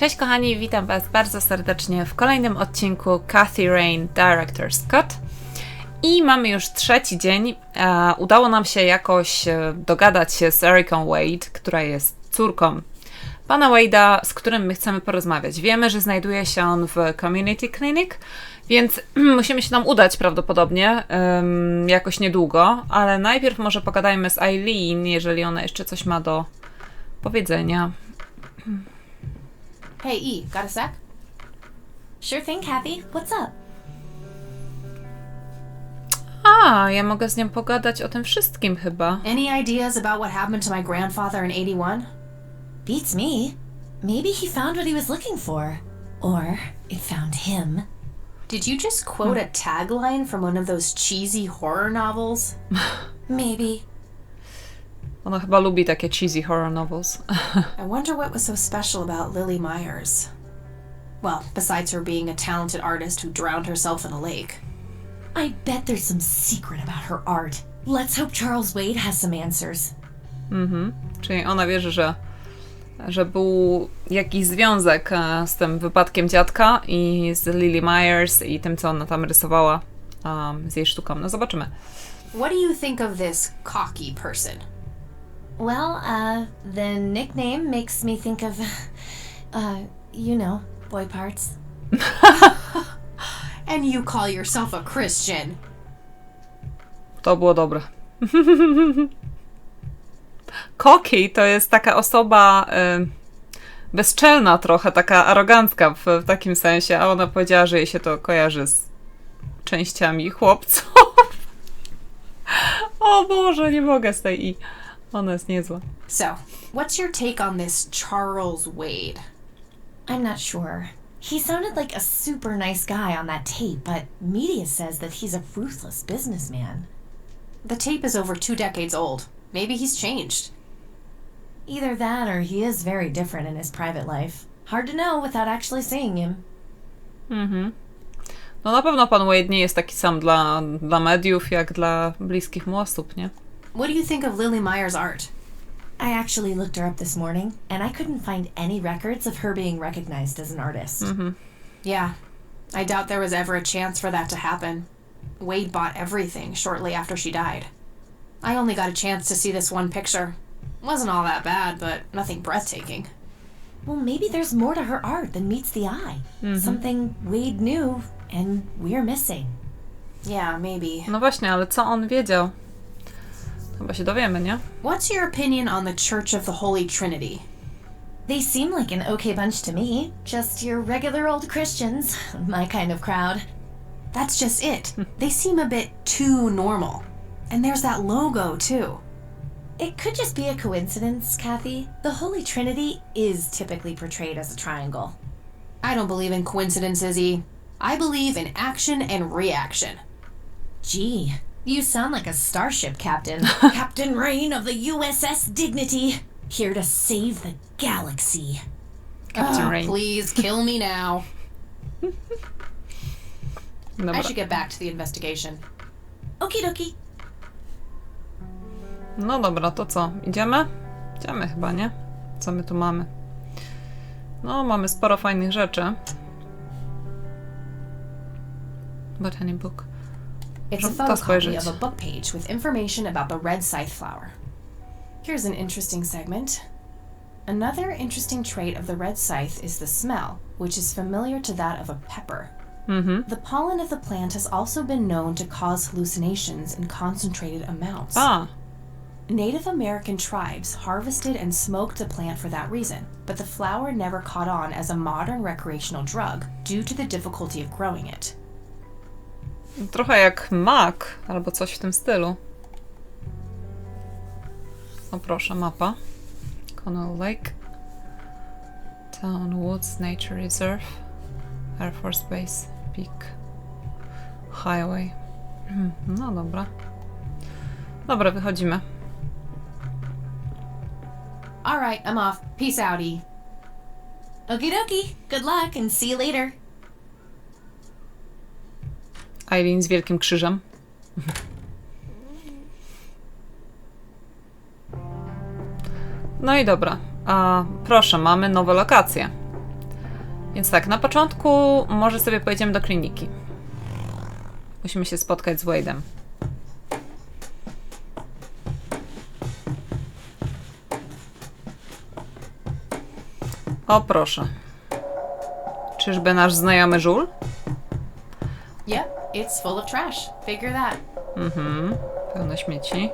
Cześć kochani, witam Was bardzo serdecznie w kolejnym odcinku Kathy Rain Director's Cut. I mamy już trzeci dzień. Udało nam się jakoś dogadać się z Ericą Wade, która jest córką pana Wade'a, z którym my chcemy porozmawiać. Wiemy, że znajduje się on w Community Clinic, więc musimy się tam udać prawdopodobnie jakoś niedługo, ale najpierw może pogadajmy z Eileen, jeżeli ona jeszcze coś ma do powiedzenia. Hey, E, got a sec? Sure thing, Kathy. What's up? Ja mogę z nią pogadać o tym wszystkim chyba. Any ideas about what happened to my grandfather in 81? Beats me. Maybe he found what he was looking for. Or it found him. Did you just quote a tagline from one of those cheesy horror novels? Maybe. Ona chyba lubi takie cheesy horror novels. I wonder what was so special about Lily Myers. Well, besides her being a talented artist who drowned herself in a lake. I bet there's some secret about her art. Let's hope Charles Wade has some answers. Czyli ona wierzy, że był jakiś związek z tym wypadkiem dziadka i z Lily Myers i tym, co ona tam rysowała z jej sztuką. No zobaczymy. What do you think of this cocky person? Well, the nickname makes me think of, you know, boy parts. And you call yourself a Christian? To było dobre. Cocky to jest taka osoba bezczelna trochę, taka arogancka w takim sensie, a ona powiedziała, że jej się to kojarzy z częściami chłopców. O Boże, nie mogę z tej i. Ona jest niezła. So, what's your take on this Charles Wade? I'm not sure. He sounded like a super nice guy on that tape, but media says that he's a ruthless businessman. The tape is over 2 decades old. Maybe he's changed. Either that or he is very different in his private life. Hard to know without actually seeing him. No na pewno pan Wade nie jest taki sam dla mediów, jak dla bliskich mu osób, nie? What do you think of Lily Myers' art? I actually looked her up this morning, and I couldn't find any records of her being recognized as an artist. Yeah, I doubt there was ever a chance for that to happen. Wade bought everything shortly after she died. I only got a chance to see this one picture. Wasn't all that bad, but nothing breathtaking. Well, maybe there's more to her art than meets the eye. Something Wade knew, and we're missing. Yeah, maybe. No właśnie, ale co on wiedział? Chyba się dowiemy, nie? What's your opinion on the Church of the Holy Trinity? They seem like an okay bunch to me. Just your regular old Christians. My kind of crowd. That's just it. They seem a bit too normal. And there's that logo, too. It could just be a coincidence, Kathy. The Holy Trinity is typically portrayed as a triangle. I don't believe in coincidences, E. I believe in action and reaction. Gee, you sound like a starship captain. Captain Rain of the USS Dignity. Here to save the galaxy. Captain Rain. Please kill me now. Dobra. I should get back to the investigation. Okie dokie. No dobra, to co? Idziemy? Idziemy chyba, nie? Co my tu mamy? No, mamy sporo fajnych rzeczy. Botany book. It's a photocopy of a book page with information about the red scythe flower. Here's an interesting segment. Another interesting trait of the red scythe is the smell, which is familiar to that of a pepper. The pollen of the plant has also been known to cause hallucinations in concentrated amounts. Native American tribes harvested and smoked the plant for that reason, but the flower never caught on as a modern recreational drug due to the difficulty of growing it. Trochę jak mak, albo coś w tym stylu. O proszę, mapa. Connell Lake. Town Woods Nature Reserve. Air Force Base. Peak. Highway. No dobra. Dobra, wychodzimy. Alright, I'm off. Peace out, E. Okie dokie. Good luck and see you later. Eileen z wielkim krzyżem. No i dobra. Proszę, mamy nowe lokacje. Więc tak, na początku może sobie pojedziemy do kliniki. Musimy się spotkać z Wade'em. O proszę. Czyżby nasz znajomy żul? Yep, it's full of trash. Figure that. Pełno śmieci.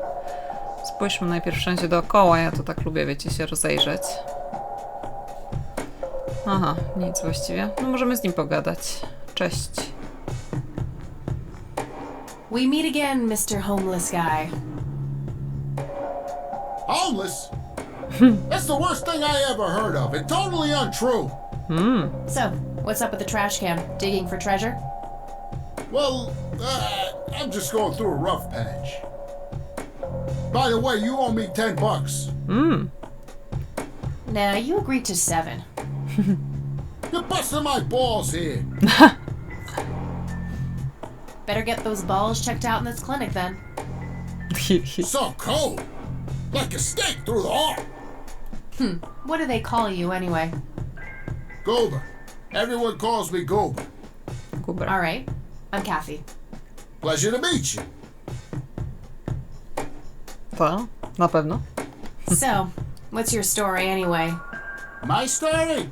Spójrzmy najpierw wszędzie dookoła. Ja to tak lubię, wiecie, się rozejrzeć. Aha, nic właściwie. No możemy z nim pogadać. Cześć. We meet again, Mr. Homeless Guy. Homeless? That's the worst thing I ever heard of, and totally untrue. So, what's up with the trash can? Digging for treasure? Well, I'm just going through a rough patch. By the way, you owe me $10. Nah, you agreed to 7. You're busting my balls here. Better get those balls checked out in this clinic then. So cold. Like a stake through the heart. What do they call you anyway? Goober. Everyone calls me Goober. Goober. All right, I'm Kathy. Pleasure to meet you. To? Na pewno. So, what's your story anyway? My story?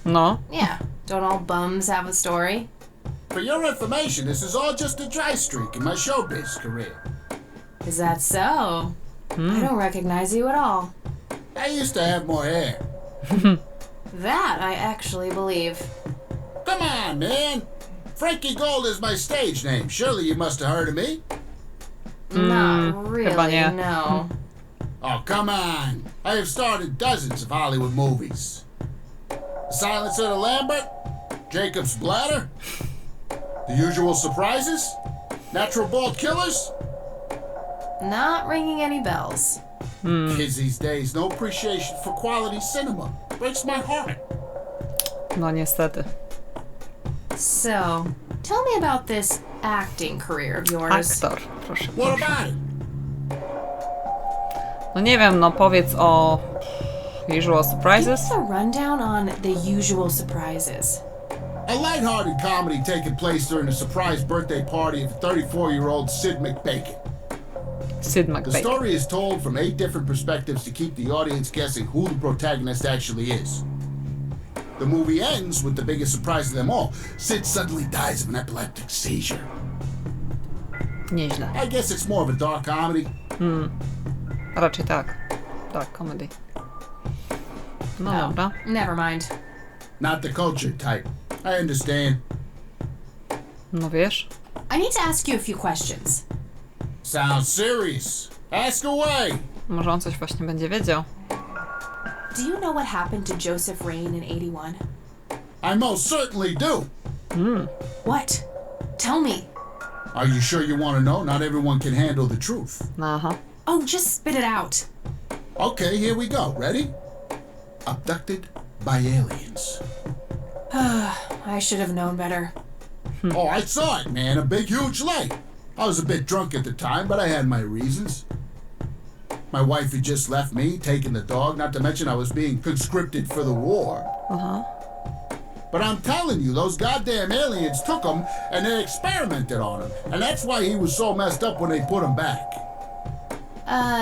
No. Yeah, don't all bums have a story? For your information, this is all just a dry streak in my showbiz career. Is that so? I don't recognize you at all. I used to have more hair. That I actually believe. Come on, man. Frankie Gold is my stage name. Surely you must have heard of me. Not chyba really, nie. no. Oh, come on. I have starred in dozens of Hollywood movies. The Silence of the Lambert, Jacob's Bladder, The Usual Surprises, Natural Born Killers. Not ringing any bells. Kids these days, no appreciation for quality cinema. Breaks my heart. No niestety. So, tell me about this acting career of yours. Aktor, proszę. What proszę. about it? No nie wiem, no powiedz o Usual Give Surprises. us a rundown on The Usual Surprises. A lighthearted comedy taking place during the surprise birthday party of 34-year-old Sid McBacon. Sid The McBacon. story is told from 8 different perspectives to keep the audience guessing who the protagonist actually is. The movie ends with the biggest surprise of them all. Sid suddenly dies of an epileptic seizure. Nieźle. I guess it's more of a dark comedy. Raczej tak. Tak, comedy. No dobra. Never mind. Not the culture type. I understand. No wiesz. I need to ask you a few questions. Sounds serious. Ask away. Może on coś właśnie będzie wiedział. Do you know what happened to Joseph Rain in 81? I most certainly do. What? Tell me. Are you sure you want to know? Not everyone can handle the truth. Aha. Oh, just spit it out. Okay, here we go. Ready? Abducted by aliens. I should have known better. Oh, I saw it, man. A big, huge light. I was a bit drunk at the time, but I had my reasons. My wife had just left me, taking the dog, not to mention I was being conscripted for the war. But I'm telling you, those goddamn aliens took him and they experimented on him. And that's why he was so messed up when they put him back.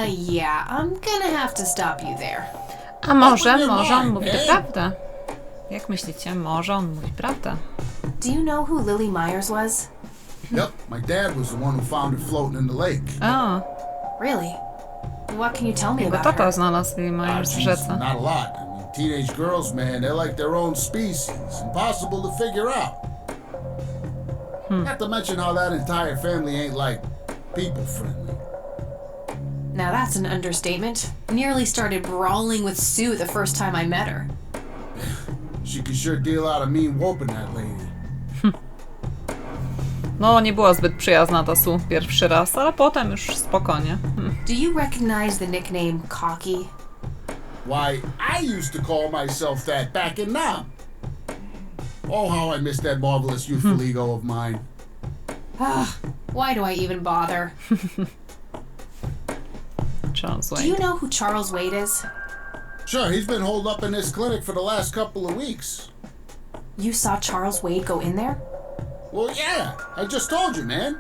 Yeah, I'm gonna have to stop you there. A może Open your on mind, mówi man. prawdę. Jak myślicie? Może on mówi prawdę. Do you know who Lily Myers was? Yep, my dad was the one who found her floating in the lake. A, Really? What can you tell me jego about tata her? znalazł Lily Myers w Geez, rzece. not a lot. I mean, teenage girls, man, they're like their own species. Impossible to figure out. Not to mention how that entire family ain't like people friendly. Now that's an understatement. Nearly started brawling with Sue the first time I met her. She could sure deal out a mean whooping, that lady. No, nie była zbyt przyjazna ta Sue pierwszy raz, ale potem już spokojnie. Do you recognize the nickname Cocky? Why, I used to call myself that back in Nam. Oh, how I miss that marvelous youthful ego of mine. Why do I even bother? Charlesem Do you Wade. know who Charles Wade is? Sure, he's been holed up in this clinic for the last couple of weeks. You saw Charles Wade go in there? Well, yeah, I just told you, man.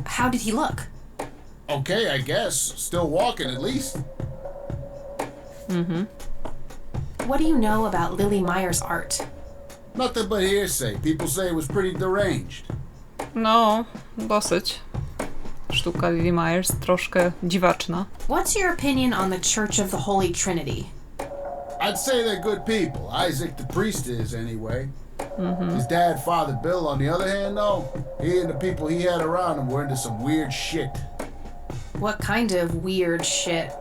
How did he look? Okay, I guess. Still walking, at least. What do you know about Lily Meyer's art? Nothing but hearsay. People say it was pretty deranged. No, dosyć. Sztuka Lily Myers, troszkę dziwaczna. What's your opinion on the Church of the Holy Trinity? I'd say they're good people. Isaac the priest is, anyway. His dad, Father Bill, on the other hand, though, he and the people he had around him were into some weird shit. What kind of weird shit?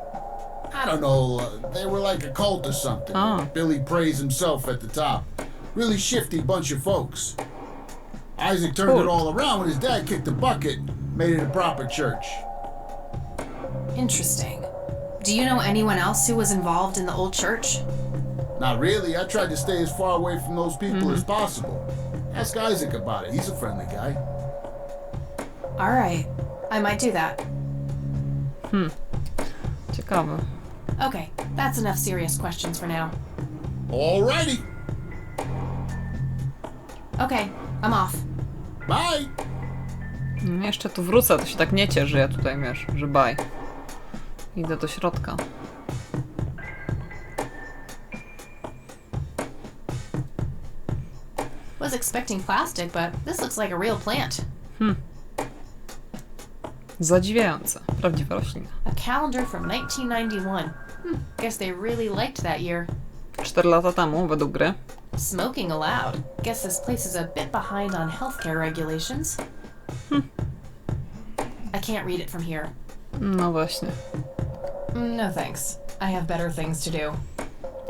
I don't know, they were like a cult or something. Billy praised himself at the top. Really shifty bunch of folks. Isaac turned it all around when his dad kicked the bucket, made it a proper church. Interesting. Do you know anyone else who was involved in the old church? Not really. I tried to stay as far away from those people as possible. Ask Isaac about it. He's a friendly guy. All right. I might do that. Ciekawe. Okay, that's enough serious questions for now. Alrighty. Okay, I'm off. Bye. Jeszcze tu wrócę, to się tak nie ciesz, że ja tutaj, wiesz, że bye. Idę do środka. Was expecting plastic, but this looks like a real plant. Zadziwiające. Prawdziwa roślina. A calendar from 1991. Guess they really liked that year. 4 lata temu, według gry. Smoking allowed. Guess this place is a bit behind on healthcare regulations. I can't read it from here. No właśnie. No thanks. I have better things to do.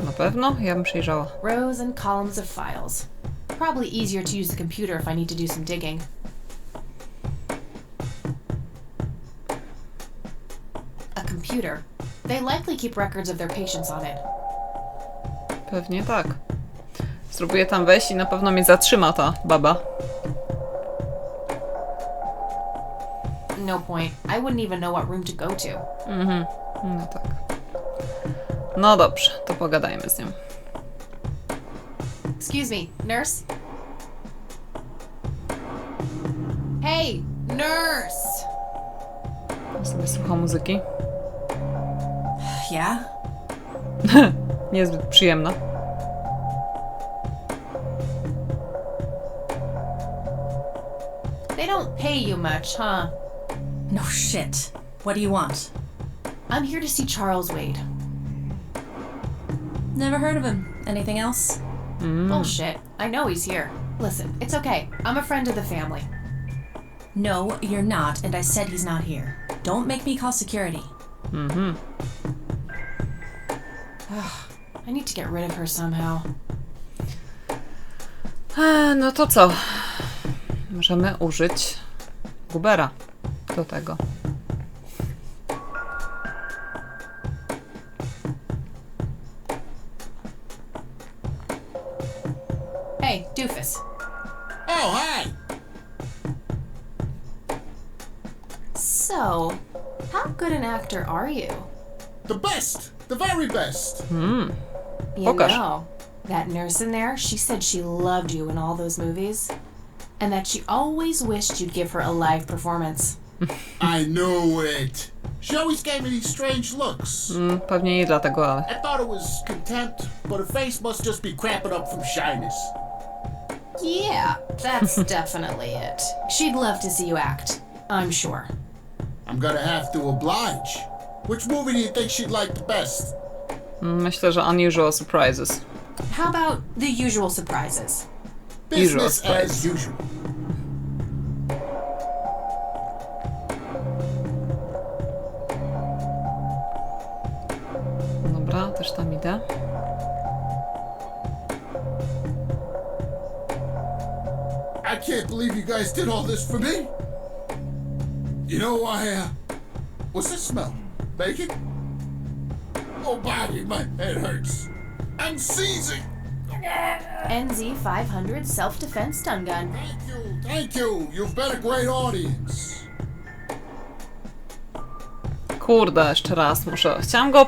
Na pewno? Ja bym przejrzała. Rows and columns of files. Probably easier to use the computer if I need to do some digging. A computer. They likely keep records of their patients on it. Pewnie tak. Spróbuję tam wejść i na pewno mnie zatrzyma ta baba. No point. I wouldn't even know what room to go to. No tak. No dobrze, to pogadajmy z nią. Excuse me, nurse? Hey, nurse! Sobie słucham muzyki. Yeah? Niezbyt przyjemna. They don't pay you much, huh? No shit. What do you want? I'm here to see Charles Wade. Never heard of him. Anything else? Bullshit. I know he's here. Listen, it's okay. I'm a friend of the family. No, you're not, and I said he's not here. Don't make me call security. I need to get rid of her somehow. No to co? Możemy użyć Goobera do tego. Hey, doofus. Oh, hi. So, how good an actor are you? The best. The very best. You Pokaż. know, that nurse in there, she said she loved you in all those movies. And that she always wished you'd give her a live performance. I knew it. She always gave me these strange looks. Pewnie nie dlatego, ale... I thought it was contempt, but her face must just be cramping up from shyness. Yeah, that's definitely it. She'd love to see you act, I'm sure. I'm gonna have to oblige. Which movie do you think she'd like the best? Myślę, że Unusual Surprises. How about The Usual Surprises? Business Usual as usual. Dobra, też tam idę. I can't believe you guys did all this for me. You know, what's this smell? Bacon? Oh, Bobby, my head hurts. I'm seizing. NZ 500 self-defense stun gun. Thank you. You've been a great audience. Kurde, jeszcze raz muszę... Chciałam go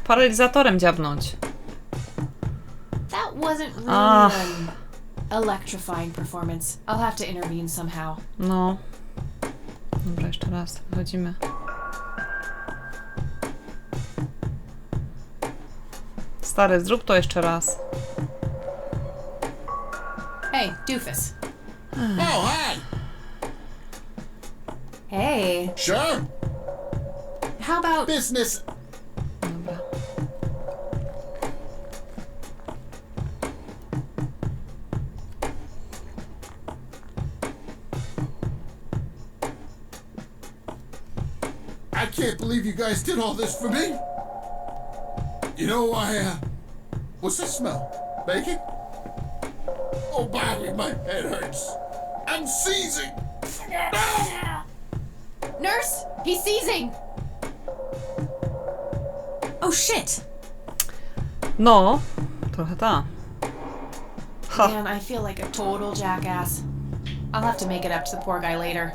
paralizatorem dziabnąć. That wasn't really Electrifying performance. I'll have to intervene somehow. No. Dobra, jeszcze raz. Wychodzimy. Stary, zrób to jeszcze raz. Hey, doofus. Oh, hi! Hey. Sure? How about... Business. Dobra. I can't believe you guys did all this for me. You know, what's that smell? Bacon? Oh, Bobby, my head hurts. I'm seizing. Nurse! He's seizing! Oh shit! No, trochę ta. Ha. Man, I feel like a total jackass. I'll have to make it up to the poor guy later.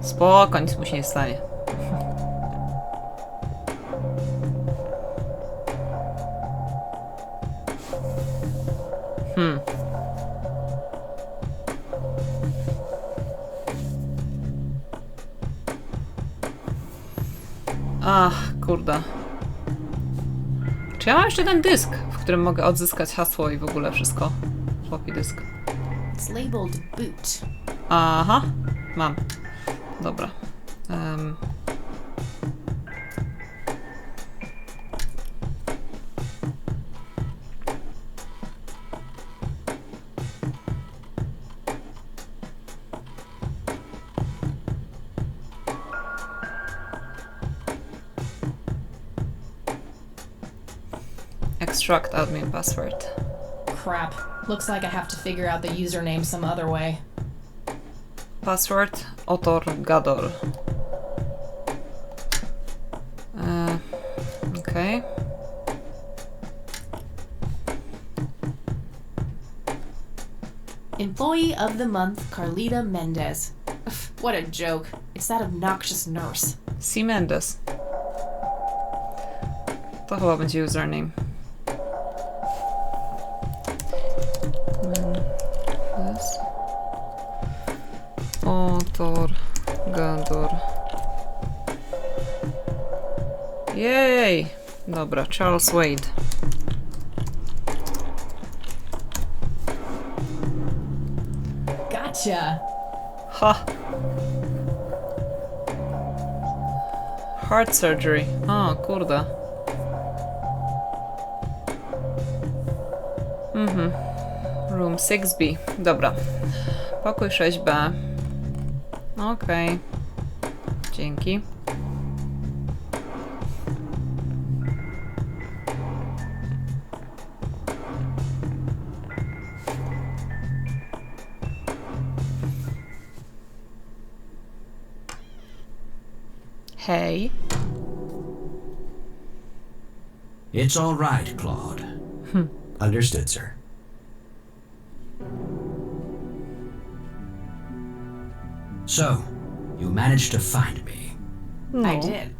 Spoko, nic mu się nie stanie. Ach, kurde. Czy ja mam jeszcze ten dysk, w którym mogę odzyskać hasło i w ogóle wszystko? Floppy dysk. It's labeled boot. Aha, mam. Dobra. Extract admin password. Crap. Looks like I have to figure out the username some other way. Password autor Gadol. Okay. Employee of the month, Carlita Mendez. Ugh, what a joke. It's that obnoxious nurse. C. Mendes. To chyba będzie username. Mendes. Autor Gadol. Jej! Dobra, Charlesem Wade. Gotcha. Ha! Heart surgery. O, kurde. Room 6B. Dobra. Pokój 6B. Okej. Dzięki. Hej. It's all right, Claude. Understood, sir. So, you managed to find me. No. I did.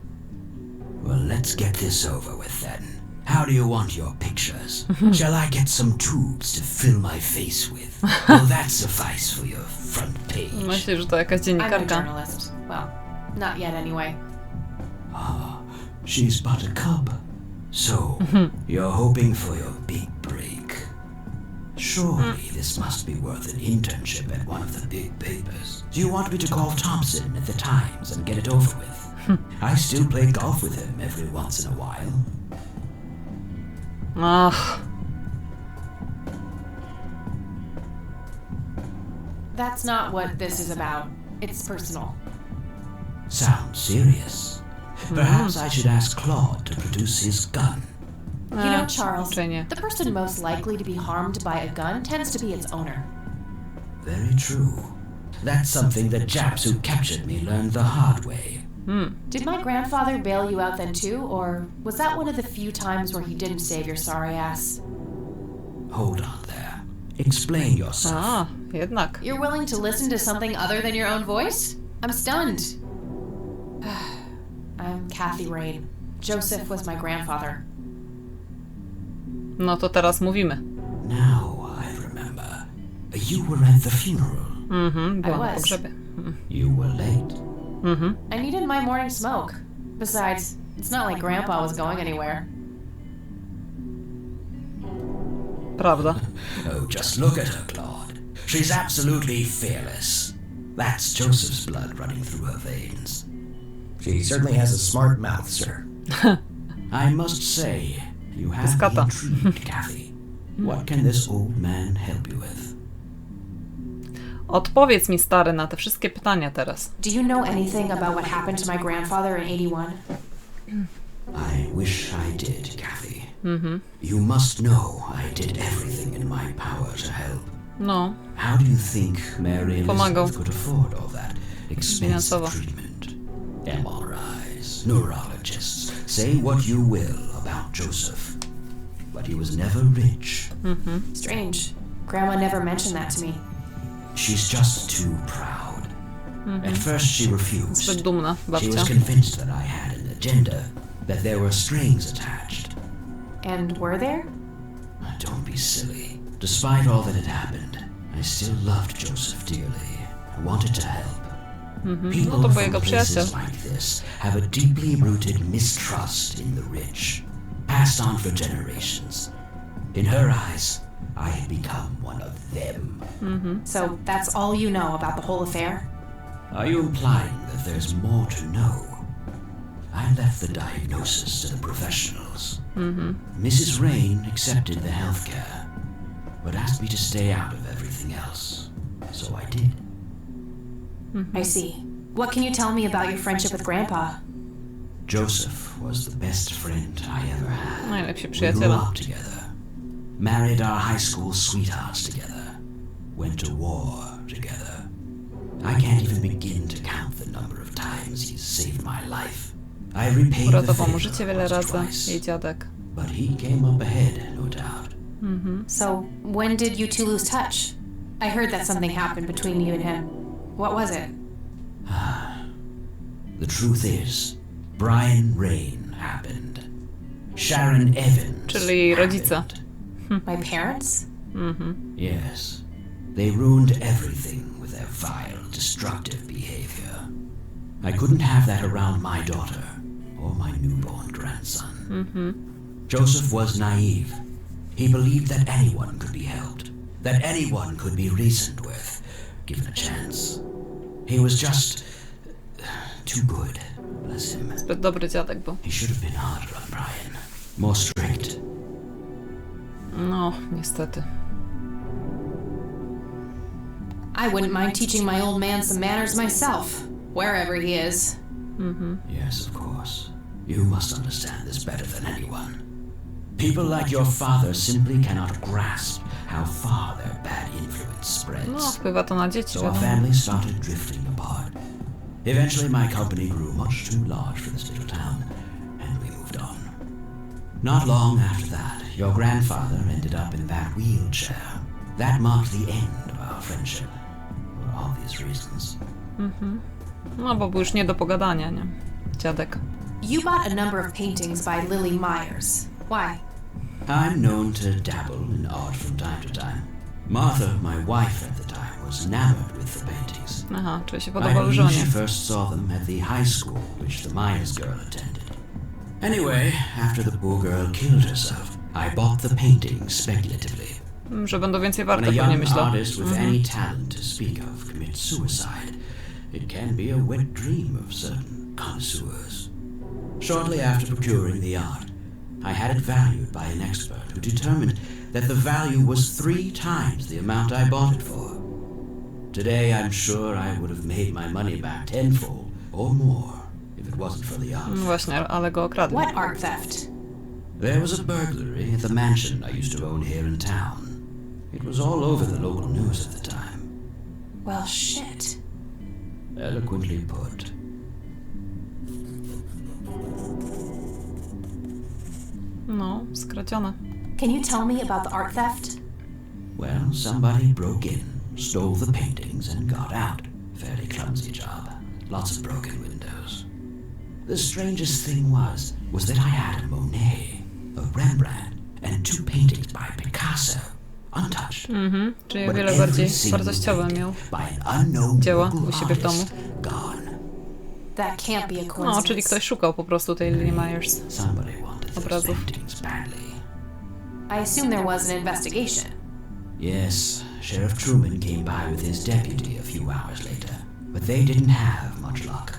Well, let's get this over with then. How do you want your pictures? Shall I get some tubes to fill my face with? Will that suffice for your front page? Myślę, że to jakaś I'm a dziennikarka. journalist. Well, not yet anyway. She's but a cub. So, you're hoping for your big break. Surely this must be worth an internship at one of the big papers. Do you want me to call Thompson at the Times and get it over with? I still play golf with him every once in a while. Ach, That's not what this is about. It's personal. Sounds serious. Perhaps I should ask Claude to produce his gun. You know, Charles, czy nie? the person most likely to be harmed by a gun tends to be its owner. Very true. That's something the Japs who captured me learned the hard way. Did my grandfather bail you out then too, or was that one of the few times where he didn't save your sorry ass? Hold on there. Explain yourself. a, jednak. You're willing to listen to something other than your own voice? I'm stunned. I'm Kathy Rain. Joseph was my grandfather. No to teraz mówimy. Now I remember. You were at the funeral. Byłam na was. pogrzebie. You were late. I needed my morning smoke. Besides, it's not like Grandpa was going anywhere. Prawda. Oh, just look at her, Claude. She's absolutely fearless. That's Joseph's blood running through her veins. She certainly has a smart mouth, sir. I must say, you have me Skata. intrigued, Kathy. What can this old man help you with? Odpowiedz mi, stary, na te wszystkie pytania teraz. Do you know anything about what happened to my grandfather in 81? I wish I did, Kathy. You must know I did everything in my power to help. No, How do you think Mary Pomagał. Elizabeth could afford all that expensive Finansowo. treatment? MRIs, neurologists, say what you will about Joseph, but he was never rich. Strange. Grandma never mentioned that to me. She's just too proud. At first she refused. zbyt dumna She babcia. was convinced that I had an agenda, that there were strings attached. And were there? Don't be silly. Despite all that had happened, I still loved Joseph dearly. I wanted to help. People No to był from jego places przyjaciel. like this have a deeply rooted mistrust in the rich, passed on for generations. In her eyes, I had become one of them. So that's all you know about the whole affair? Are you implying that there's more to know? I left the diagnosis to the professionals. Mrs. Rain accepted the healthcare, but asked me to stay out of everything else. So I did. I see. What can you tell me about your friendship with Grandpa? Joseph was the best friend I ever had. Najlepsi We grew przyjaciele. up together, married our high school sweethearts together, went to war together. I can't even begin to count the number of times he's saved my life. I repaid the Uratował mu favor życie wiele once or razy, twice, jej dziadek. but he came up ahead, no doubt. So when did you two lose touch? I heard that something happened between you and him. What was it? The truth is, Brian Rain happened. Sharon Evans Czyli rodzice. happened. My parents? Yes. They ruined everything with their vile, destructive behavior. I couldn't have that around my daughter or my newborn grandson. Joseph was naive. He believed that anyone could be helped, that anyone could be reasoned with, given a chance. He was just too good, bless him. Zbyt dobry dziadek był. He should have been harder on Brian, more strict. No, niestety. I wouldn't mind teaching my old man some manners myself, wherever he is. Yes, of course. You must understand this better than anyone. People like your father simply cannot grasp how far their bad influence spreads. No, wpływa to na dzieci, So our wiadomo. family started drifting apart. Eventually my company grew much too large for this little town, and we moved on. Not long after that, your grandfather ended up in that wheelchair. That marked the end of our friendship, for obvious reasons. No, bo był już nie do pogadania, nie? Dziadek. You bought a number of paintings by Lily Myers. Why? I'm known to dabble in art from time to time. Martha, my wife at the time, was enamored with the paintings. Aha, czyli się I podobały believe żonie. she first saw them at the high school which the Myers girl attended. Anyway, after the poor girl killed herself, I bought the paintings speculatively. Że będą więcej When warte, a pewnie young myślę. artist with any talent to speak of commits suicide, it can be a wet dream of certain connoisseurs. Shortly after procuring the art, I had it valued by an expert who determined that the value was 3 times the amount I bought it for. Today, I'm sure I would have made my money back tenfold or more if it wasn't for the art. No właśnie, ale go okradli. What art theft? There was a burglary at the mansion I used to own here in town. It was all over the local news at the time. Well, shit. Eloquently put. No, skradzione. Can you tell me about the art theft? Well, somebody broke in, stole the paintings, and got out. Fairly clumsy job. Lots of broken windows. The strangest thing was that I had a Monet, a Rembrandt, and 2 paintings by Picasso untouched. Czyli o But wiele every bardziej single wartościowe painting miał by an unknown dzieła local u siebie w domu. artist gone. That can't be a No, coincidence. czyli ktoś szukał po prostu tej Lily Myers. Somebody wanted those Obrazów. paintings badly. I assume there was an investigation. Yes, Sheriff Truman came by with his deputy a few hours later, but they didn't have much luck.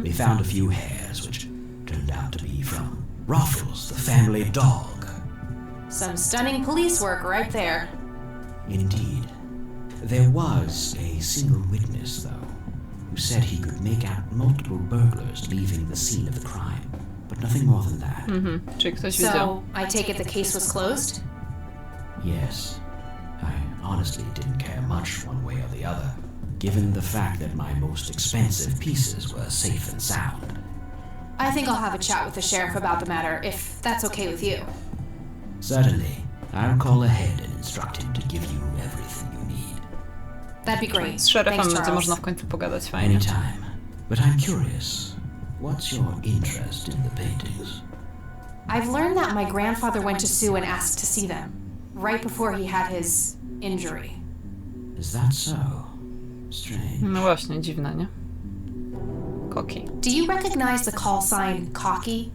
They found a few hairs, which turned out to be from Ruffles, the family dog. Some stunning police work right there. Indeed. There was a single witness, though, who said he could make out multiple burglars leaving the scene of the crime, but nothing more than that. Czyli ktoś widział. So, I take it the case was closed? Yes. I honestly didn't care much one way or the other, given the fact that my most expensive pieces were safe and sound. I think I'll have a chat with the sheriff about the matter, if that's okay with you. Certainly. I'll call ahead and instruct him to give you everything you need. That'd be great. Z szeryfem Thanks, będzie Charles. można w końcu pogadać fajnie. Anytime. But I'm curious, what's your interest in the paintings? I've learned that my grandfather went to Sue and asked to see them, right before he had his injury. Is that so? Strange. No właśnie, dziwne, nie? Koki. Do you recognize the call sign Cocky?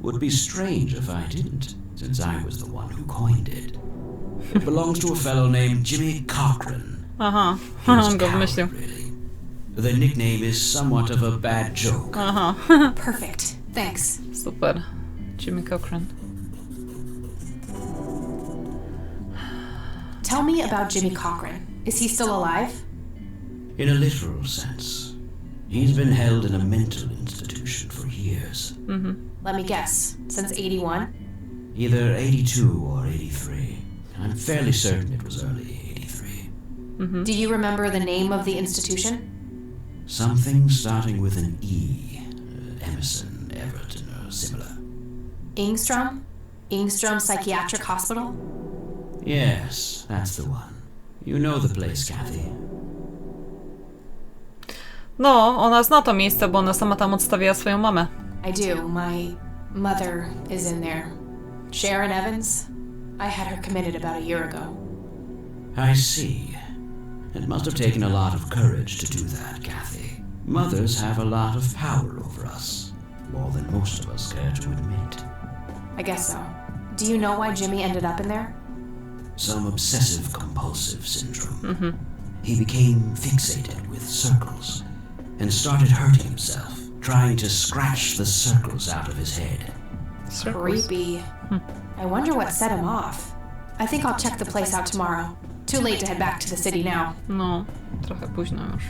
Would be strange if I didn't, since I was the one who coined it. It belongs to a fellow named Jimmy Cochran. Aha, He was on a go coward, wymyślił. really. The nickname is somewhat of a bad joke. Aha, Perfect. Thanks. super. Jimmy Cochran. Tell me about Jimmy Cochran. Is he still alive? In a literal sense, he's been held in a mental institution for years. Let me guess. Since 81? Either 82 or 83. I'm fairly certain it was early 83. Do you remember the name of the institution? Something starting with an E. Emerson, Everton, or similar. Ingstrom? Ingstrom Psychiatric Hospital? Yes, that's the one. You know the place, Kathy. No, ona zna to miejsce, bo ona sama tam odstawiła swoją mamę. I do. My mother is in there. Sharon Evans? I had her committed about a year ago. I see. It must have taken a lot of courage to do that, Kathy. Mothers have a lot of power over us. More than most of us care to admit. I guess so. Do you know why Jimmy ended up in there? Some obsessive-compulsive syndrome. He became fixated with circles and started hurting himself, trying to scratch the circles out of his head. Creepy. I wonder what set him off. I think I'll check the place out tomorrow. Too late to head back to the city now. No, trochę późno już.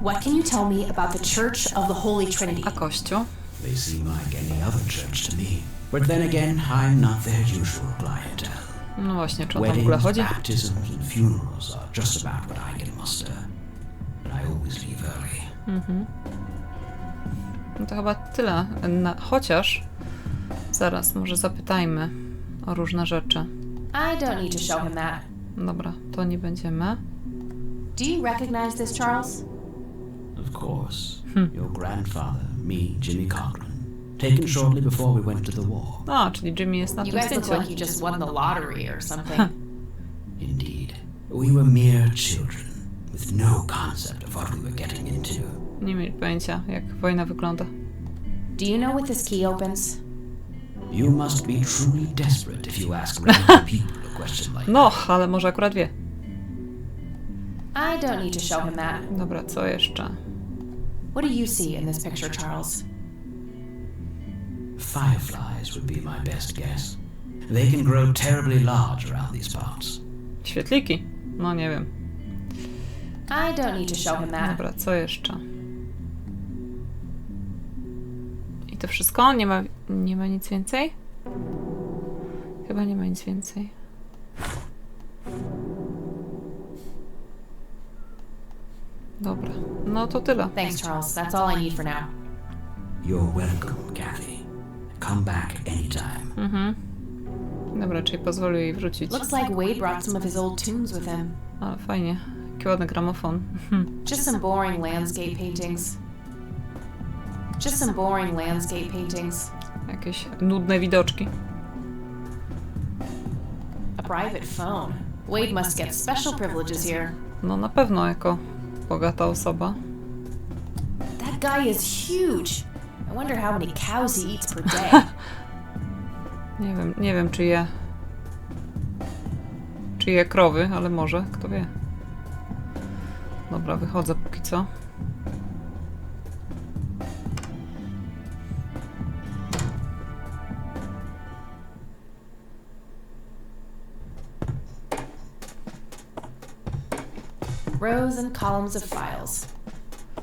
What can you tell me about the Church of the Holy Trinity? A kościół? They seem like any other church to me. But then again, I'm not their usual clientele. No właśnie, czy on tam w ogóle Weddings, chodzi? baptisms, and funerals are just about what I can muster. But I always leave early. No to chyba tyle. Chociaż zaraz, może zapytajmy o różne rzeczy. I don't need to show him that. Dobra, to nie będziemy. Do you recognize this, Charles? Of course. Your grandfather, me, Jimmy Cochran. Taken shortly before we went to the war. A, czyli Jimmy jest na You tym guys look zdjęciu. like you just won the lottery or something. Indeed. We were mere children, with no concept of what we were getting into. Nie mieli pojęcia, jak wojna wygląda. Do you know what this key opens? You must be truly desperate if you ask random people a question like No, ale może akurat wie. I don't need to show him that. Dobra, co jeszcze? What do you see in this picture, Charles? Fireflies would be my best guess. They can grow terribly large around these parts. Świetliki? No nie wiem. I don't need to show him that. Dobra, co jeszcze? I to wszystko? Nie ma nic więcej? Chyba nie ma nic więcej. Dobra, no to tyle. Thanks, Charles. That's all I need for now. You're welcome, Kathy. Come back anytime. Dobra, czyli pozwolił jej wrócić. Looks like Wade brought some of his old tunes with him. Ale fajnie. Jaki ładny gramofon. Just some boring landscape paintings. Just some boring landscape paintings. Jakieś nudne widoczki. A private phone. Wade must get special privileges here. No na pewno jako bogata osoba. That guy is huge. I wonder how many cows he eats per day. Nie wiem czy je krowy, ale może, kto wie. Dobra, wychodzę póki co. Rows and columns of files.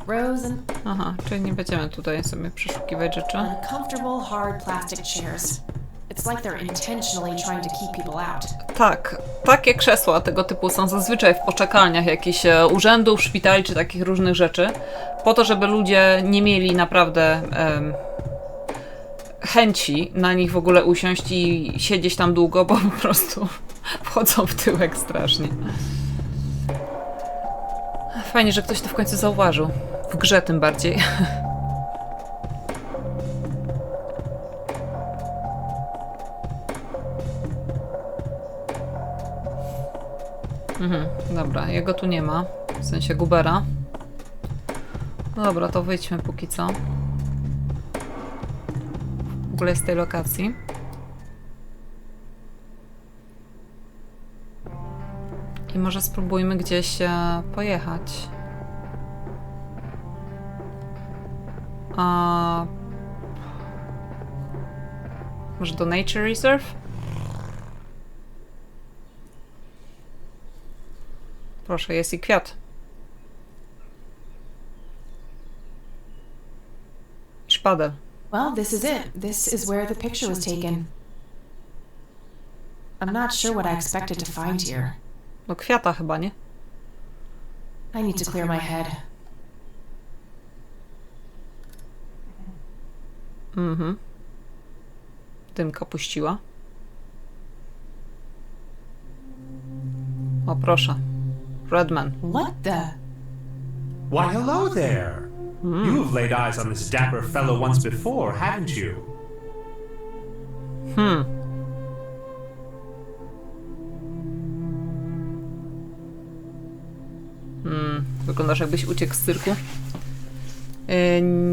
Rows and Aha, czyli nie będziemy tutaj sobie przeszukiwać rzeczy. uncomfortable hard plastic chairs. It's like they're intentionally trying to keep people out. Tak, takie krzesła tego typu są zazwyczaj w poczekalniach jakichś urzędów, szpitali czy takich różnych rzeczy, po to, żeby ludzie nie mieli naprawdę chęci na nich w ogóle usiąść i siedzieć tam długo, bo po prostu wchodzą w tyłek strasznie. Fajnie, że ktoś to w końcu zauważył. W grze tym bardziej. Dobra, jego tu nie ma. W sensie Goobera. No dobra, to wyjdźmy póki co. W ogóle z tej lokacji. I może spróbujmy gdzieś pojechać. Może do Nature Reserve? Proszę, jest i kwiat. Szpadel. Well, this is it. This is where the picture was taken. I'm not sure what I expected to find here. Do kwiata chyba, nie? I need to clear my head. Dymka puściła. O, proszę. Redman. What the? Why, hello there. You have laid eyes on this dapper fellow once before, haven't you? Wyglądasz jakbyś uciekł z cyrku.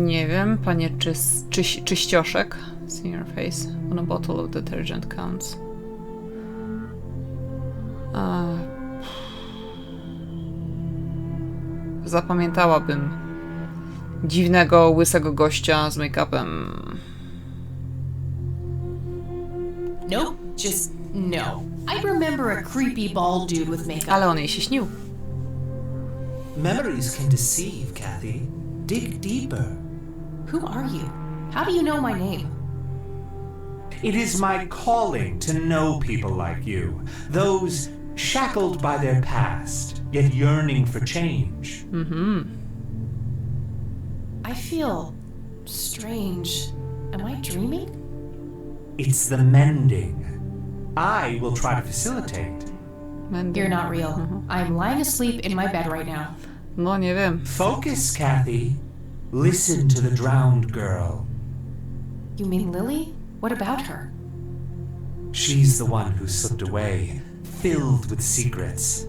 Nie wiem, panie czyścioszek. See your face. On a bottle of detergent counts. Zapamiętałabym dziwnego, łysego gościa z make-upem. Nope, just no. I remember a creepy bald dude with makeup. Ale on jej się śnił. Memories can deceive, Kathy. Dig deeper. Who are you? How do you know my name? It is my calling to know people like you, those shackled by their past, yet yearning for change. I feel strange. Am I dreaming? It's the mending. I will try to facilitate. You're not real. I'm lying asleep in my bed right now. No nie wiem. Focus, Kathy. Listen to the drowned girl. You mean Lily? What about her? She's the one who slipped away, filled with secrets.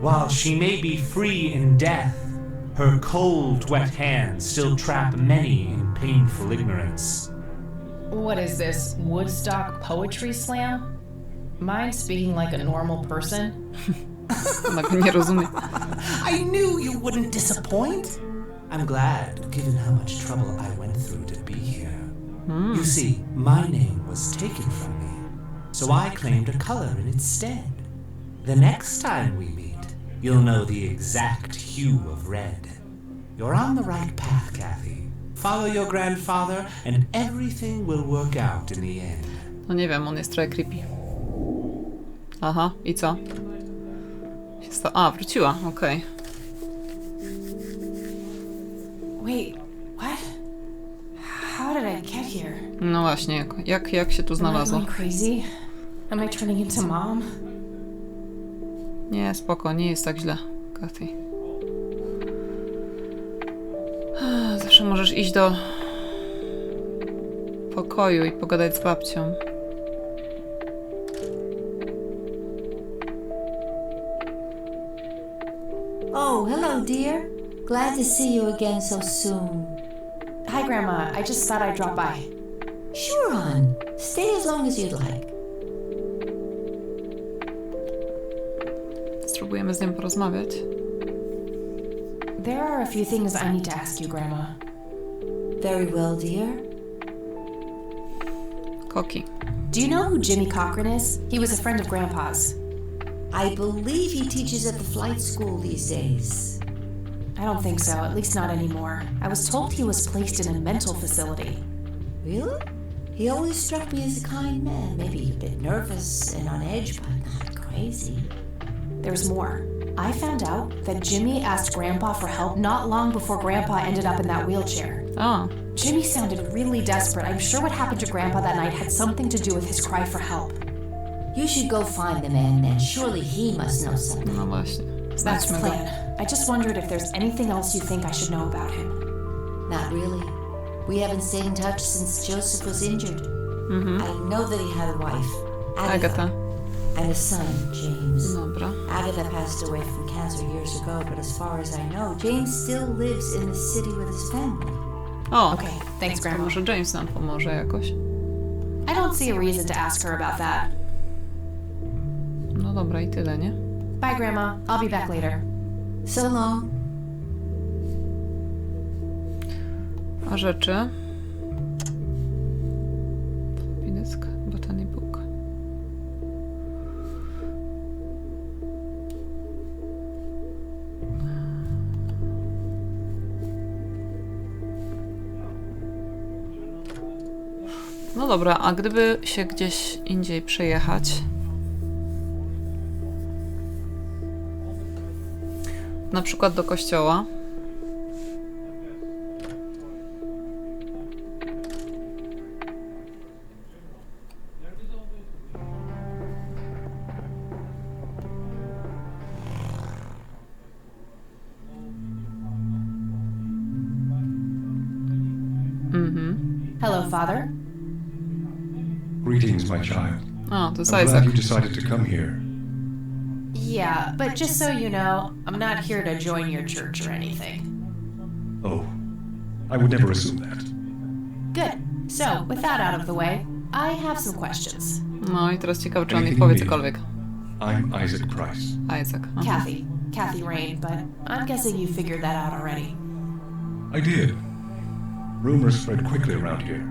While she may be free in death, her cold, wet hands still trap many in painful ignorance. What is this, Woodstock Poetry Slam? Mine speaking like a normal person? Ona go nie rozumie. I knew you wouldn't disappoint. I'm glad, given how much trouble I went through to be here. You see, my name was taken from me, so I claimed a color in its stead. The next time we meet, you'll know the exact hue of red. You're on the right path, Kathy. Follow your grandfather and everything will work out in the end. No nie wiem, on jest trochę creepy. Aha, i co? A, wróciła, okej. Wait, what? How did I get here? No właśnie, jak się tu Am I znalazło? going crazy? Am I turning into mom? Nie, spoko, nie jest tak źle, Kathy. Zawsze możesz iść do pokoju i pogadać z babcią. Oh, hello, dear. Glad to see you again so soon. Hi, Grandma. I just thought I'd drop by. Sure, hon. Stay as long as you'd like. Spróbujemy z nim porozmawiać. There are a few things I need to ask you, Grandma. Very well, dear. Koki. Do you know who Jimmy Cochran is? He was a friend of Grandpa's. I believe he teaches at the flight school these days. I don't think so, at least not anymore. I was told he was placed in a mental facility. Really? He always struck me as a kind man. Maybe a bit nervous and on edge, but not crazy. There's more. I found out that Jimmy asked Grandpa for help not long before Grandpa ended up in that wheelchair. O, Jimmy sounded really desperate. I'm sure what happened to Grandpa that night had something to do with his cry for help. You should go find the man then. Surely he must know something. no właśnie. That's Znajdźmy the go. plan. I just wondered if there's anything else you think I should know about him. Not really. We haven't stayed in touch since Joseph was injured. I know that he had a wife, Agata. and a son, James. Dobra. Agatha passed away from cancer years ago, but as far as I know, James still lives in the city with his family. O, Okay, thanks, to Grandma. może James nam pomoże jakoś. I don't see a reason to ask her about that. No dobra, i tyle, nie? Bye, Grandma. I'll be back later. So long. A rzeczy? Pinesk, botany book. No dobra, a gdyby się gdzieś indziej przejechać? Na przykład do kościoła. Hello, Father. Greetings, my child. O, to jest I'm glad Isaac. you decided to come here. Yeah, but just so you know, I'm not here to join your church or anything. Oh, I would never assume that. Good. So, with that out of the way, I have some questions. No i teraz ciekawe, czy on mi Anything powie you need. cokolwiek. I'm Isaac Price. Isaac. Aha. Kathy Rain, but I'm guessing you figured that out already. I did. Rumors spread quickly around here.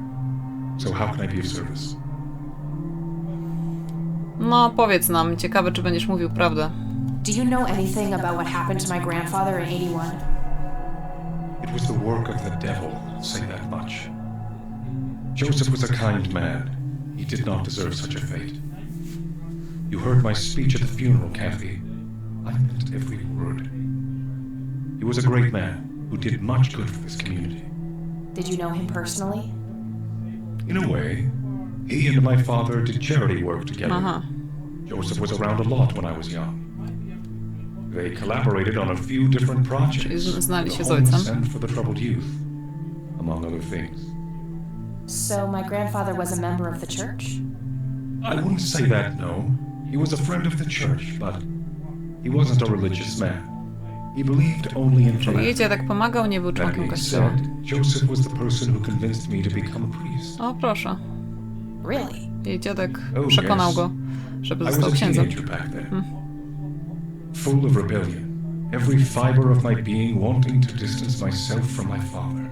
So how can I be of service? No, powiedz nam. Ciekawe, czy będziesz mówił prawdę. Do you know anything about what happened to my grandfather in 81? It was the work of the devil, say that much. Joseph was a kind man. He did not deserve such a fate. You heard my speech at the funeral, Kathy. I meant every word. He was a great man who did much good for this community. Did you know him personally? In a way, he and my father did charity work together. Aha. Joseph was around a lot when I was young. They collaborated on a few different projects. Czyli znali się The z homeless ojcem. and for the troubled youth, among other things. So my grandfather was a member of the church? I wouldn't say that, no. He was a friend of the church, but he wasn't a religious man. He believed only in Jej philanthropy. dziadek pomagał, nie był That członkiem being kościoła. said, Joseph was the person who convinced me to become a priest. O, proszę. Really? Jej dziadek Oh, przekonał yes. go, żeby I was został a księdzem. teenager back then. Full of rebellion. Every fiber of my being wanting to distance myself from my father.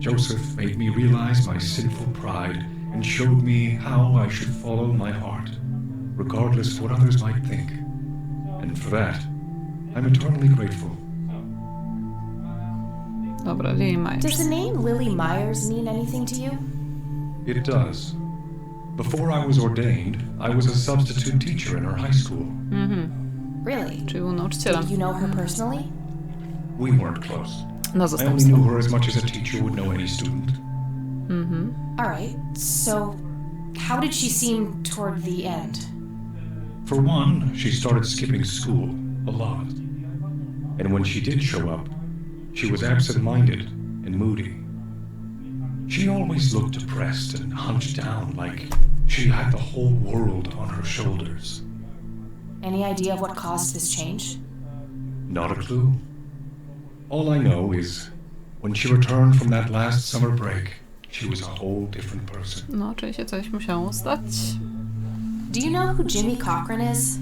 Joseph made me realize my sinful pride and showed me how I should follow my heart, regardless of what others might think. And for that, I'm eternally grateful. Dobra, Lily Myers. Does the name Lily Myers mean anything to you? It does. Before I was ordained, I was a substitute teacher in her high school. Really? Czyli był nauczycielem. Did you know her personally? We weren't close. Na I only zastępstwo. knew her as much as a teacher would know any student. Alright, so how did she seem toward the end? For one, she started skipping school a lot. And when she did show up, she was absent-minded and moody. She always looked depressed and hunched down like she had the whole world on her shoulders. Any idea of what caused this change? Not a clue. All I know is, when she returned from that last summer break, she was a whole different person. No, czyli się coś musiało stać. Do you know who Jimmy Cochran is?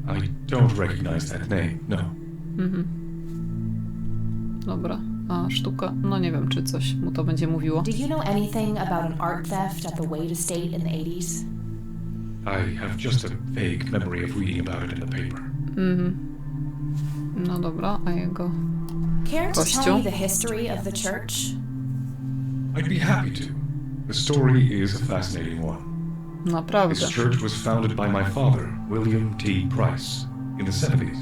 I don't recognize that name, no. Dobra, a sztuka? No nie wiem, czy coś mu to będzie mówiło. Do you know anything about an art theft at the Wade estate in the 80s? I have just a vague memory of reading about it in the paper. No dobra, a jego Care to Kościół? tell me the history of the church? I'd be happy to. The story is a fascinating one. naprawdę. This church was founded by my father, William T. Price, in the 70s.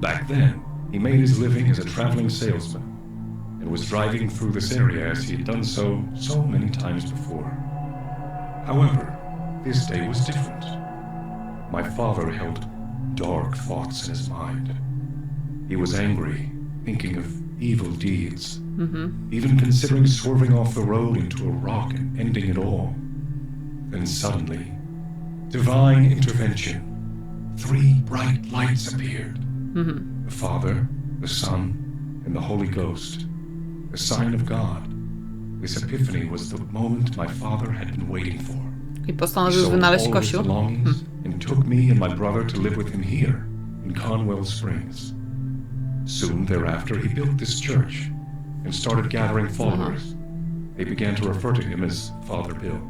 Back then, he made his living as a traveling salesman and was driving through this area as he had done so many times before. However, this day was different. My father held dark thoughts in his mind. He was angry, thinking of evil deeds, even considering swerving off the road into a rock and ending it all. Then suddenly, divine intervention. 3 bright lights appeared. The Father, the Son, and the Holy Ghost. The sign of God. This epiphany was the moment my father had been waiting for. I He postanowił sold wynaleźć all of his Kościół. belongings and took me and my brother to live with him here in Conwell Springs. Soon thereafter, he built this church and started gathering followers. They began to refer to him as Father Bill.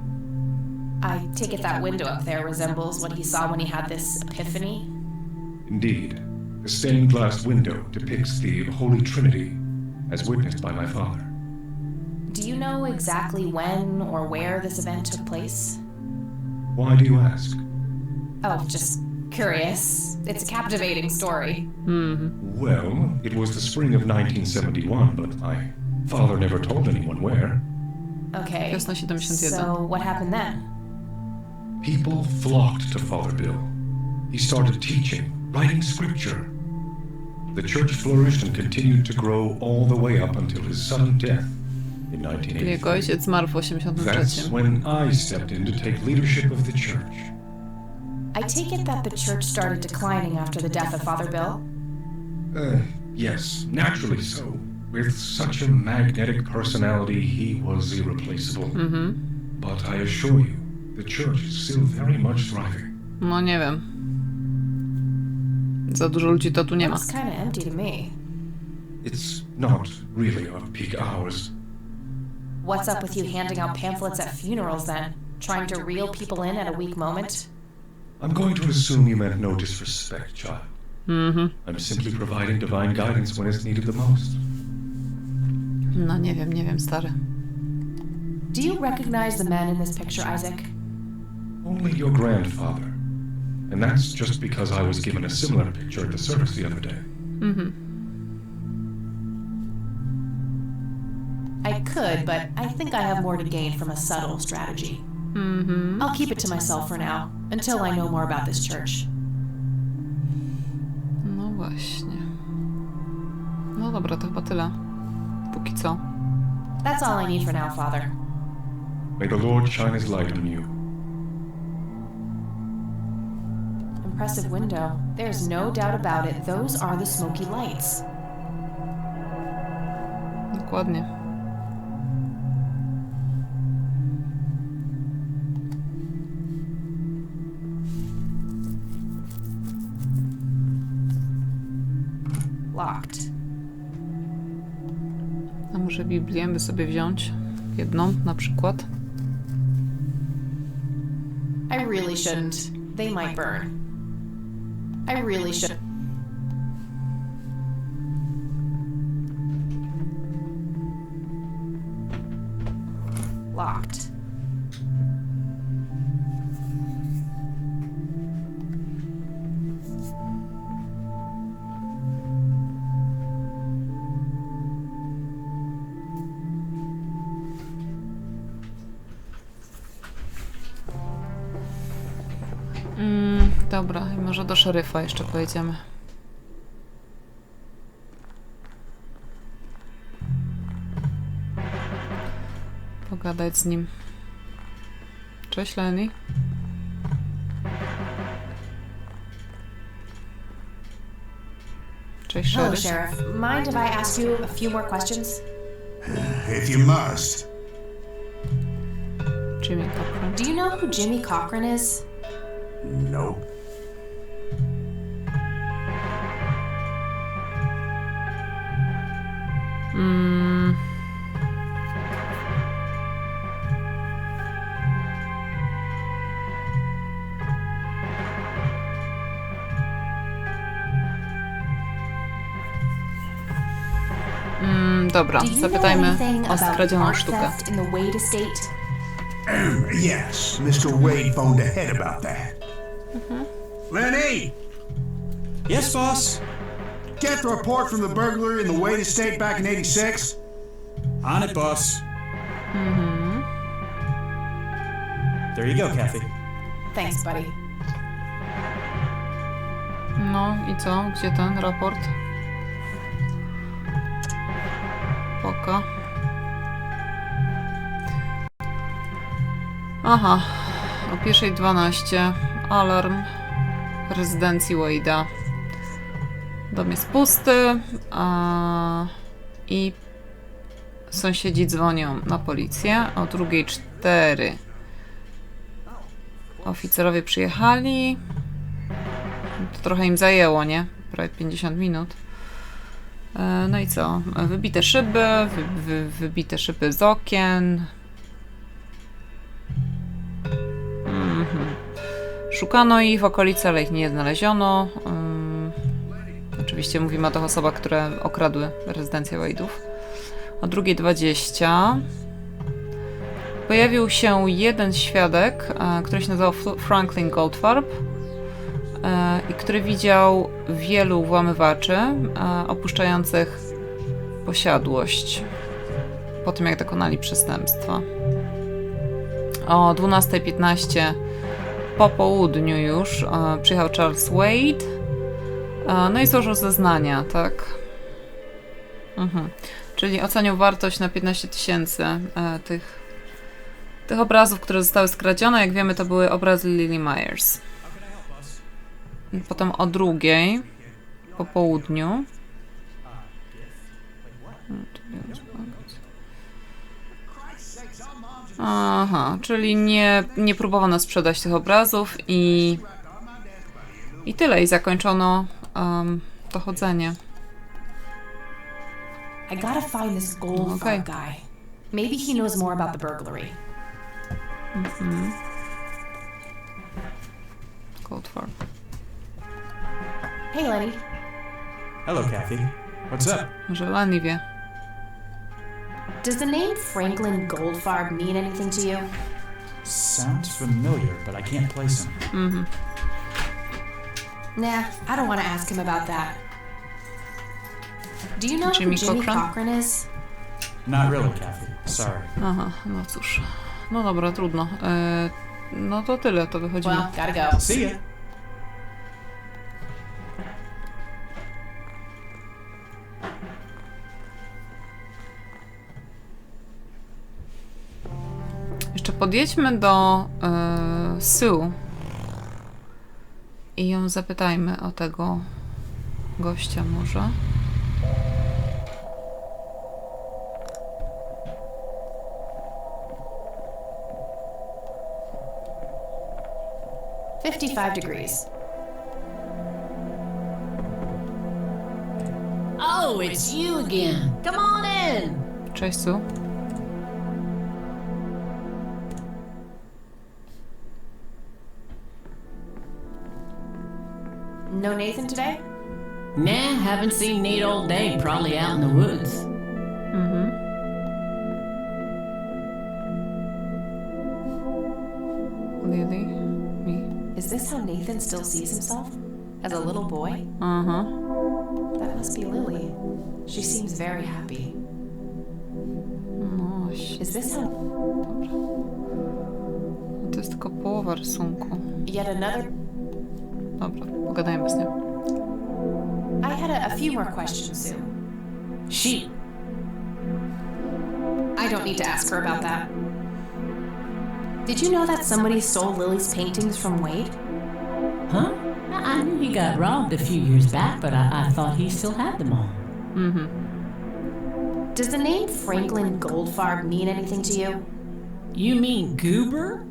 I take it that window up there resembles what he saw when he had this epiphany? Indeed, the stained glass window depicts the Holy Trinity as witnessed by my father. Do you know exactly when or where this event took place? Why do you ask? Oh, just curious. It's a captivating story. Well, it was the spring of 1971, but my father never told anyone where. Okay. Wiosna 71. So what happened then? People flocked to Father Bill. He started teaching, writing scripture. The church flourished and continued to grow all the way up until his sudden death in Jego 1983. ojciec zmarł w That's 83. when I stepped in to take leadership of the church. I take it that the church started declining after the death of Father Bill? Yes, naturally so. With such a magnetic personality, he was irreplaceable. But I assure you, the church is still very much thriving. No nie wiem. Za dużo ludzi to tu nie ma. Looks kind of empty to me. It's not really our peak hours. What's up with you handing out pamphlets at funerals then? Trying to reel people in at a weak moment? I'm going to assume you meant no disrespect, child. I'm simply providing divine guidance when it's needed the most. No nie wiem, stary. Do you recognize the men in this picture, Isaac? Only your grandfather. And that's just because I was given a similar picture at the service the other day. I could, but I think I have more to gain from a subtle strategy. I'll keep it to myself for now, until I know more about this church. No właśnie. No dobra, to chyba tyle. Póki co. That's all I need for now, Father. May the Lord shine his light on you. Impressive window. There's no doubt about it. Those are the smoky lights. Dokładnie. Locked. A może Biblię by sobie wziąć? Jedną na przykład. I really shouldn't. They might burn. I really should. Locked. Dobra, i może do szeryfa jeszcze pojedziemy. Pogadać z nim. Cześć, Lenny. Cześć, Hello, Sheriff. Sheriff. Mind if I ask you a few more questions? If you must. Jimmy Cochran. Do you know who Jimmy Cochran is? Nope. Dobra, Do you know zapytajmy anything o about skradzioną art sztukę. theft in the Wade estate? Yes, Mr. Wade phoned ahead about that. Lenny! Yes, boss. Get the report from the burglary in the Wade estate back in 86? On it, boss. There you go, Kathy. Thanks, buddy. No i co? Gdzie ten raport? Spoko. Aha, o 1:12 alarm w rezydencji Wade'a. Dom jest pusty i sąsiedzi dzwonią na policję. O 2:04 oficerowie przyjechali. To trochę im zajęło, nie? Prawie 50 minut. No i co? Wybite szyby, wybite szyby z okien. Szukano ich w okolicy, ale ich nie znaleziono. Oczywiście mówimy o tych osobach, które okradły rezydencję Wade'ów. O 2:20 pojawił się jeden świadek, który się nazywał Franklin Goldfarb i który widział wielu włamywaczy opuszczających posiadłość po tym, jak dokonali przestępstwa. O 12:15 po południu już przyjechał Charles Wade, no i złożył zeznania, tak? Czyli ocenił wartość na 15 000 tych obrazów, które zostały skradzione. Jak wiemy, to były obrazy Lily Myers. Potem o 2:00 po południu. Aha, czyli nie próbowano sprzedać tych obrazów i tyle. I zakończono to chodzenie. I gotta find this Goldfarb guy. Maybe he knows more about the burglary. Goldfarb. Hey, Lenny. Hello, Kathy. What's up? Może Lenny wie. Does the name Franklin Goldfarb mean anything to you? Sounds familiar, but I can't place him. Nah, I don't want to ask him about that. Do you know Jimmy who Jimmy Cochran? Cochran is? Not really, Kathy. Sorry. Aha, no cóż. No dobra, trudno. No to tyle, to wychodzimy. Well, gotta go. See ya. Jeszcze podjedźmy do Sue i ją zapytajmy o tego gościa może. $55. Oh, it's you again. Come on in. Cześć, Sue. No Nathan today? Nah, haven't seen Nate all day. Probably out in the woods. Lily, me. Is this how Nathan still sees himself? As a little boy? That must be Lily. She seems very happy. No, Is this how... to jest tylko połowa rysunku. Yet another... Dobra, pogadajmy z nią. I had a few more questions, Sue. She. I don't need to ask her about that. Did you know that somebody stole Lily's paintings from Wade? Huh? I knew he got robbed a few years back, but I thought he still had them all. Does the name Franklin Goldfarb mean anything to you? You mean Goober?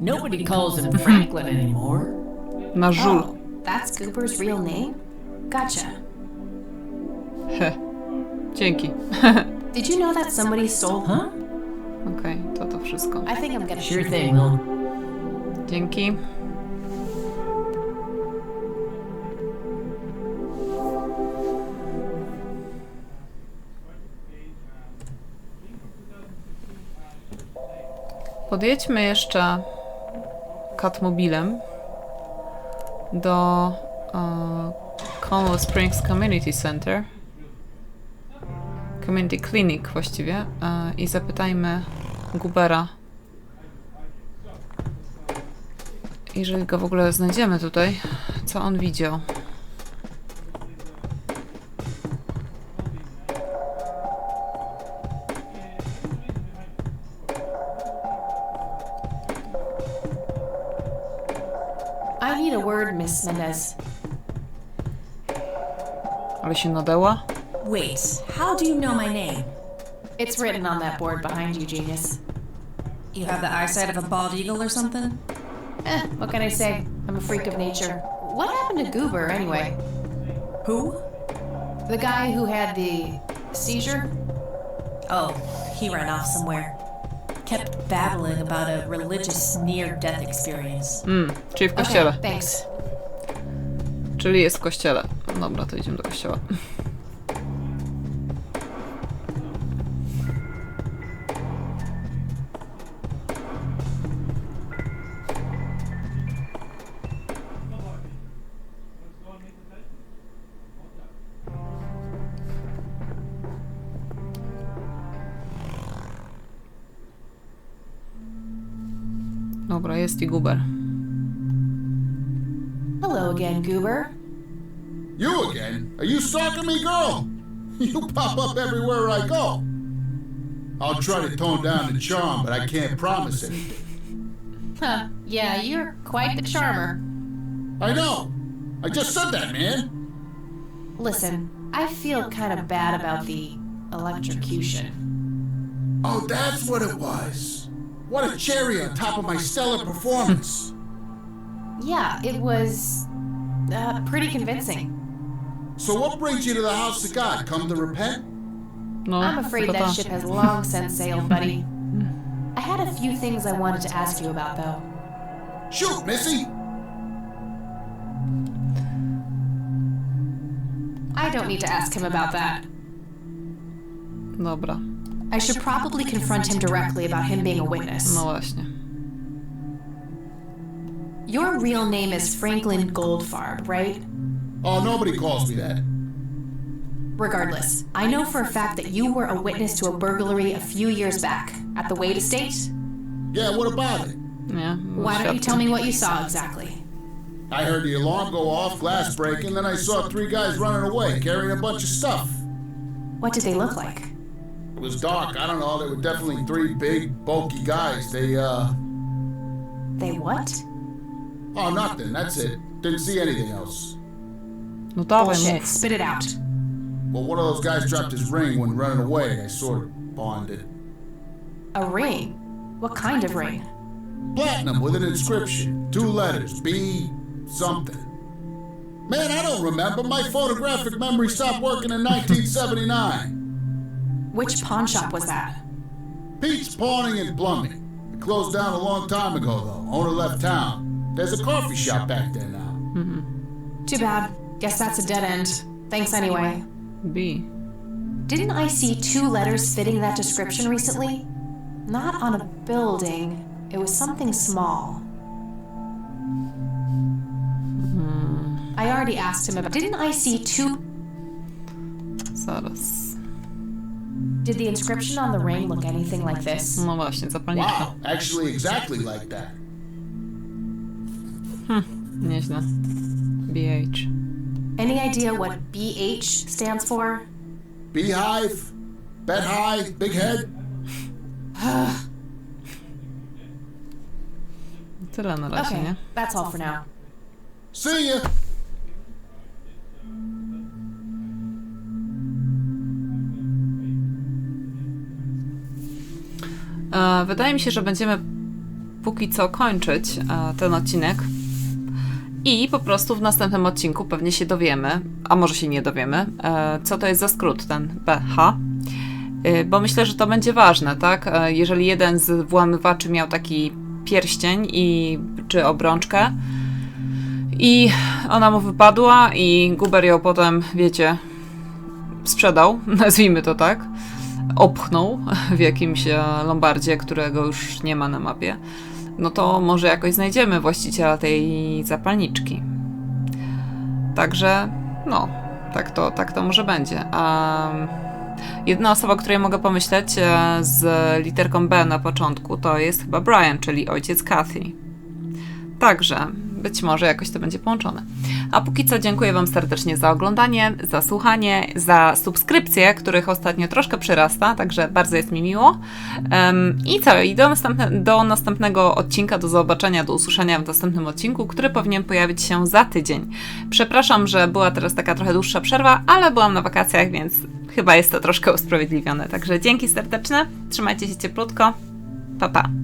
Nobody calls him Franklin anymore. Na żul. Oh, that's Goober's real name? Gotcha. Dzięki. Did you know that somebody stole... Huh? Okej, to wszystko. I think I'm gonna... Sure thing, Will. Dzięki. Podjedźmy jeszcze Catmobilem do Colorado Springs Community Center, Community Clinic właściwie, i zapytajmy Goobera, jeżeli go w ogóle znajdziemy tutaj, co on widział. I need a word, Miss Mendez. Ale się nadała? Wait, how do you know my name? It's written on that board behind you, genius. You have the eyesight of a bald eagle or something? What can I say? I'm a freak of nature. What happened to Goober, anyway? Who? The guy who had the seizure? Oh, he ran off somewhere. Kept babbling about a religious near-death experience. Czyli w kościele. Okay, thanks. Czyli jest w kościele. Dobra, to idziemy do kościoła. Dobra, jest i Goober. Hello again, Goober. You again? Are you stalking me, girl? You pop up everywhere I go. I'll try to tone down the charm, but I can't promise anything. Huh, yeah, you're quite the charmer. I know. I just said that, man. Listen, I feel kind of bad about the electrocution. Oh, that's what it was. What a cherry on top of my stellar performance. Yeah, it was pretty convincing. So what brings you to the house of God? Come to repent? No, I'm afraid chyba that ta. ship has long since sailed, buddy. I had a few things I wanted to ask you about, though. Shoot, Missy! I don't need to ask him about that. Dobra, I should probably confront him directly about him being a witness. no właśnie. Your real name is Franklin Goldfarb, right? Oh, nobody calls me that. Regardless, I know for a fact that you were a witness to a burglary a few years back at the Wade estate. Yeah, what about it? Nie, Why don't you tell me what you saw exactly? I heard the alarm go off, glass breaking, then I saw 3 guys running away, carrying a bunch of stuff. What did they look like? It was dark, I don't know, they were definitely 3 big, bulky guys. They what? Oh, nothing, that's it. Didn't see anything else. No dawaj, Bullshit, mów. spit it out. Well, one of those guys dropped his ring when running away. I sort of pawned it. A ring? What kind of ring? Platinum with an inscription. 2 letters. B something. Man, I don't remember. My photographic memory stopped working in 1979. Which pawn shop was that? Pete's Pawning and Plumbing. It closed down a long time ago, though. Owner left town. There's a coffee shop back there now. Too bad. Guess that's a dead end. Thanks anyway. B. Didn't I see 2 letters fitting that description recently? Not on a building. It was something small. I already asked him about... Didn't I see 2... Zaraz. Did the inscription on the ring look anything like this? No właśnie, zapalniczka. Wow, actually exactly like that. Nieźle. BH. Any idea what BH stands for? Beehive, bed high, big head. Tyle na razie, Okay, nie? that's all for now. See ya. Wydaje mi się, że będziemy póki co kończyć ten odcinek i po prostu w następnym odcinku pewnie się dowiemy, a może się nie dowiemy, co to jest za skrót ten BH, bo myślę, że to będzie ważne, tak? Jeżeli jeden z włamywaczy miał taki pierścień czy obrączkę i ona mu wypadła i Goober ją potem, wiecie, sprzedał, nazwijmy to tak, opchnął w jakimś lombardzie, którego już nie ma na mapie, no to może jakoś znajdziemy właściciela tej zapalniczki. Także, no, tak to może będzie. Jedna osoba, o której mogę pomyśleć z literką B na początku, to jest chyba Brian, czyli ojciec Kathy. Także być może jakoś to będzie połączone. A póki co dziękuję Wam serdecznie za oglądanie, za słuchanie, za subskrypcje, których ostatnio troszkę przyrasta, także bardzo jest mi miło. I co? I do następnego odcinka, do zobaczenia, do usłyszenia w następnym odcinku, który powinien pojawić się za tydzień. Przepraszam, że była teraz taka trochę dłuższa przerwa, ale byłam na wakacjach, więc chyba jest to troszkę usprawiedliwione. Także dzięki serdeczne, trzymajcie się cieplutko, pa pa!